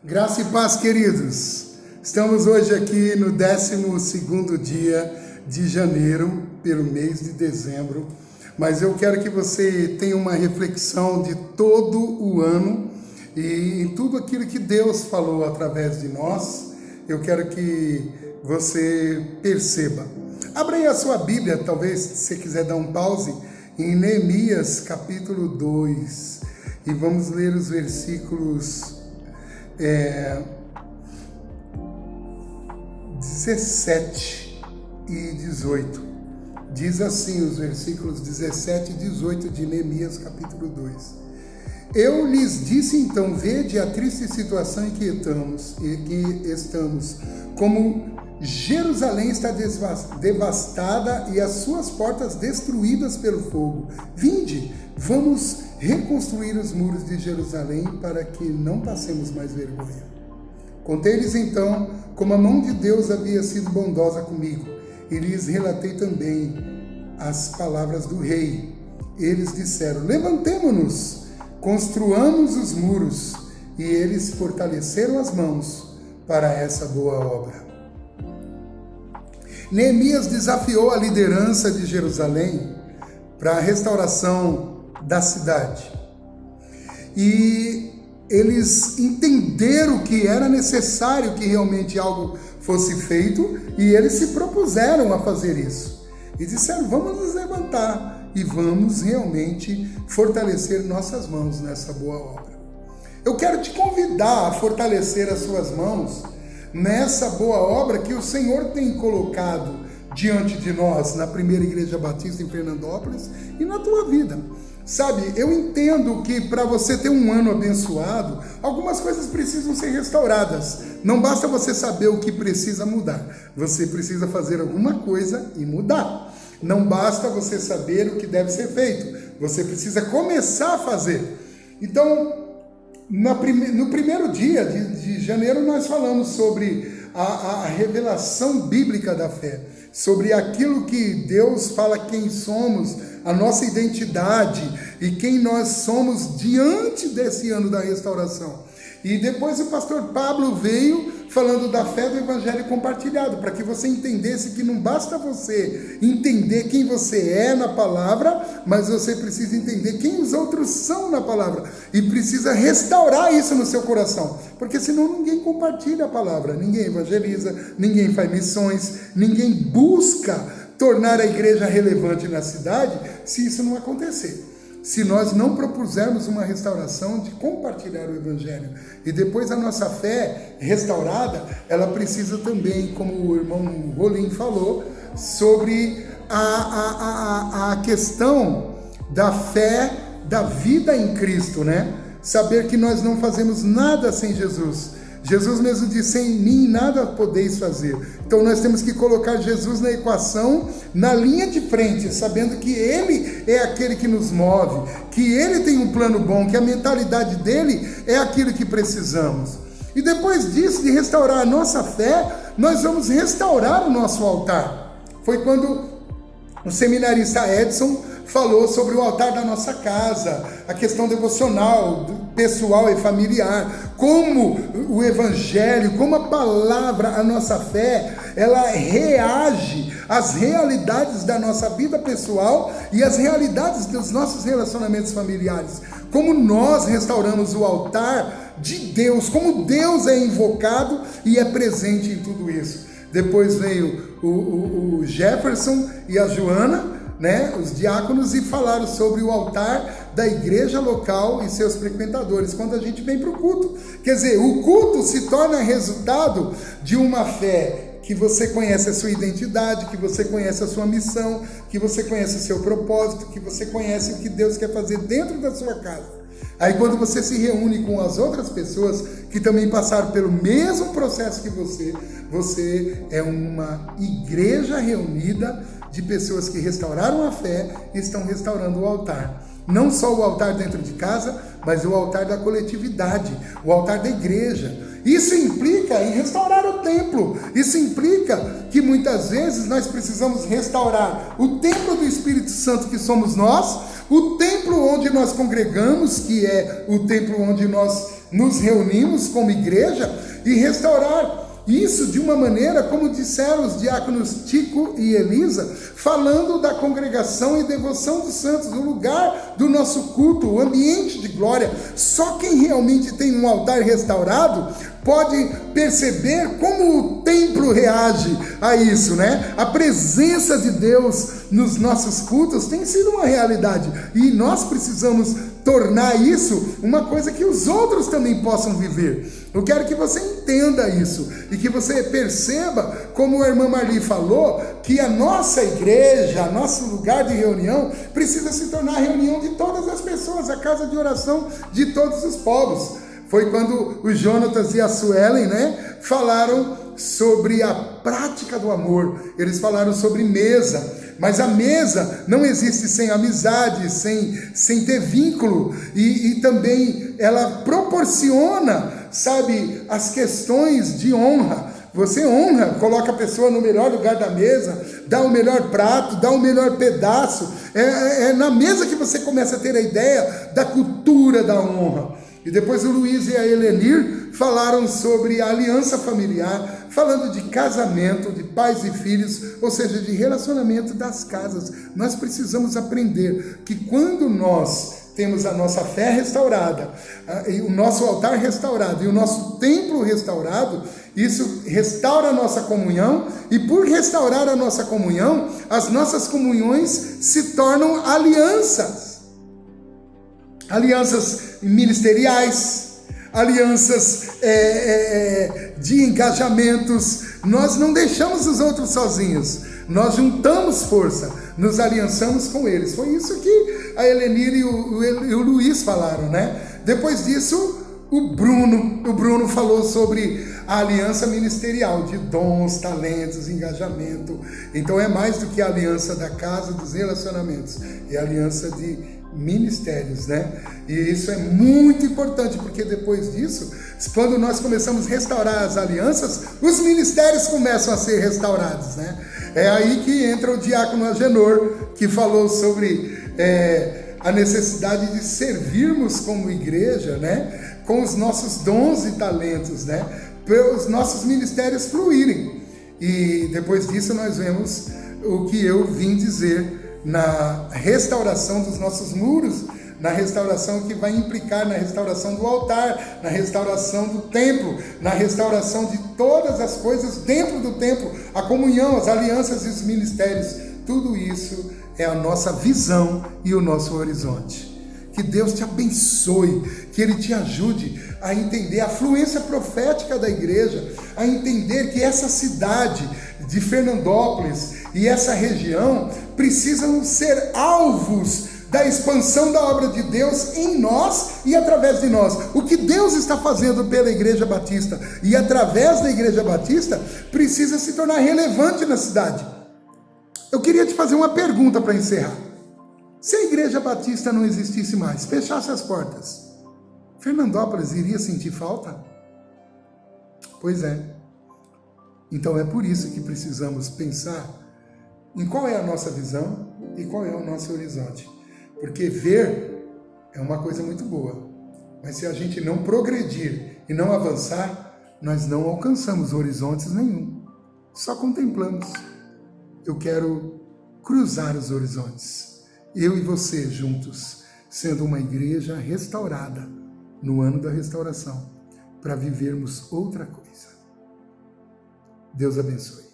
Graça e paz, queridos. Estamos hoje aqui no 12º dia de janeiro, pelo mês de dezembro. Mas eu quero que você tenha uma reflexão de todo o ano e em tudo aquilo que Deus falou através de nós. Eu quero que você perceba. Abra aí a sua Bíblia, talvez se você quiser dar um pause, em Neemias capítulo 2. E vamos ler os versículos 17 e 18. Diz assim os versículos 17 e 18 de Neemias capítulo 2. Eu lhes disse então, vede a triste situação em que estamos, como Jerusalém está devastada e as suas portas destruídas pelo fogo. Vinde, vamos reconstruir os muros de Jerusalém para que não passemos mais vergonha. Contei-lhes então como a mão de Deus havia sido bondosa comigo e lhes relatei também as palavras do rei. Eles disseram, levantemo-nos, construamos os muros, e eles fortaleceram as mãos para essa boa obra. Neemias desafiou a liderança de Jerusalém para a restauração da cidade. E eles entenderam que era necessário que realmente algo fosse feito e eles se propuseram a fazer isso. E disseram, vamos nos levantar e vamos realmente fortalecer nossas mãos nessa boa obra. Eu quero te convidar a fortalecer as suas mãos nessa boa obra que o Senhor tem colocado diante de nós na Primeira Igreja Batista em Fernandópolis e na tua vida. Sabe, eu entendo que para você ter um ano abençoado, algumas coisas precisam ser restauradas. Não basta você saber o que precisa mudar. Você precisa fazer alguma coisa e mudar. Não basta você saber o que deve ser feito. Você precisa começar a fazer. Então, no primeiro dia de janeiro, nós falamos sobre a revelação bíblica da fé. Sobre aquilo que Deus fala quem somos, a nossa identidade e quem nós somos diante desse ano da restauração. E depois o pastor Pablo veio falando da fé do evangelho compartilhado, para que você entendesse que não basta você entender quem você é na palavra, mas você precisa entender quem os outros são na palavra e precisa restaurar isso no seu coração, porque senão ninguém compartilha a palavra, ninguém evangeliza, ninguém faz missões, ninguém busca tornar a igreja relevante na cidade se isso não acontecer. Se nós não propusermos uma restauração de compartilhar o evangelho e depois a nossa fé restaurada, ela precisa também, como o irmão Rolim falou, sobre a questão da fé, da vida em Cristo, né? Saber que nós não fazemos nada sem Jesus. Jesus mesmo disse, sem mim nada podeis fazer. Então nós temos que colocar Jesus na equação, na linha de frente, sabendo que Ele é aquele que nos move, que Ele tem um plano bom, que a mentalidade dEle é aquilo que precisamos. E depois disso, de restaurar a nossa fé, nós vamos restaurar o nosso altar. Foi quando o seminarista Edson falou sobre o altar da nossa casa, a questão devocional, pessoal e familiar, como o evangelho, como a palavra, a nossa fé, ela reage às realidades da nossa vida pessoal e às realidades dos nossos relacionamentos familiares. Como nós restauramos o altar de Deus, como Deus é invocado e é presente em tudo isso. Depois veio o Jefferson e a Joana, né, os diáconos, e falaram sobre o altar da igreja local e seus frequentadores, quando a gente vem para o culto. Quer dizer, o culto se torna resultado de uma fé que você conhece a sua identidade, que você conhece a sua missão, que você conhece o seu propósito, que você conhece o que Deus quer fazer dentro da sua casa. Aí quando você se reúne com as outras pessoas que também passaram pelo mesmo processo que você é uma igreja reunida de pessoas que restauraram a fé e estão restaurando o altar. Não só o altar dentro de casa, mas o altar da coletividade, o altar da igreja. Isso implica em restaurar o templo. Isso implica que muitas vezes nós precisamos restaurar o templo do Espírito Santo que somos nós, o templo onde nós congregamos, que é o templo onde nós nos reunimos como igreja e restaurar isso de uma maneira, como disseram os diáconos Tico e Elisa, falando da congregação e devoção dos santos, o lugar do nosso culto, o ambiente de glória. Só quem realmente tem um altar restaurado pode perceber como o templo reage a isso, né? A presença de Deus nos nossos cultos tem sido uma realidade e nós precisamos tornar isso uma coisa que os outros também possam viver. Eu quero que você entenda isso e que você perceba, como a irmã Marli falou, que a nossa igreja, nosso lugar de reunião, precisa se tornar a reunião de todas as pessoas, a casa de oração de todos os povos. Foi quando o Jonatas e a Suelen, né, falaram sobre a prática do amor. Eles falaram sobre mesa, mas a mesa não existe sem amizade, sem ter vínculo, e também ela proporciona, sabe, as questões de honra. Você honra, coloca a pessoa no melhor lugar da mesa, dá o melhor prato, dá o melhor pedaço. É na mesa que você começa a ter a ideia da cultura da honra. E depois o Luiz e a Helenir falaram sobre a aliança familiar, falando de casamento, de pais e filhos, ou seja, de relacionamento das casas. Nós precisamos aprender que quando nós temos a nossa fé restaurada, o nosso altar restaurado e o nosso templo restaurado, isso restaura a nossa comunhão, e por restaurar a nossa comunhão, as nossas comunhões se tornam alianças. Alianças ministeriais, alianças de engajamentos. Nós não deixamos os outros sozinhos, nós juntamos força, nos aliançamos com eles. Foi isso que a Helenir e o Luiz falaram, né? Depois disso, o Bruno falou sobre a aliança ministerial, de dons, talentos, engajamento. Então é mais do que a aliança da casa, dos relacionamentos, é a aliança de ministérios, né? E isso é muito importante, porque depois disso, quando nós começamos a restaurar as alianças, os ministérios começam a ser restaurados, né? É aí que entra o diácono Agenor, que falou sobre a necessidade de servirmos como igreja, né? Com os nossos dons e talentos, né? Para os nossos ministérios fluírem. E depois disso nós vemos o que eu vim dizer na restauração dos nossos muros, na restauração que vai implicar na restauração do altar, na restauração do templo, na restauração de todas as coisas dentro do templo, a comunhão, as alianças e os ministérios. Tudo isso é a nossa visão e o nosso horizonte. Que Deus te abençoe, que Ele te ajude a entender a fluência profética da igreja, a entender que essa cidade de Fernandópolis e essa região precisam ser alvos da expansão da obra de Deus em nós e através de nós. O que Deus está fazendo pela Igreja Batista e através da Igreja Batista precisa se tornar relevante na cidade. Eu queria te fazer uma pergunta para encerrar. Se a Igreja Batista não existisse mais, fechasse as portas, Fernandópolis iria sentir falta? Pois é. Então é por isso que precisamos pensar em qual é a nossa visão e qual é o nosso horizonte. Porque ver é uma coisa muito boa, mas se a gente não progredir e não avançar, nós não alcançamos horizontes nenhum, só contemplamos. Eu quero cruzar os horizontes, eu e você juntos, sendo uma igreja restaurada no ano da restauração, para vivermos outra coisa. Deus abençoe.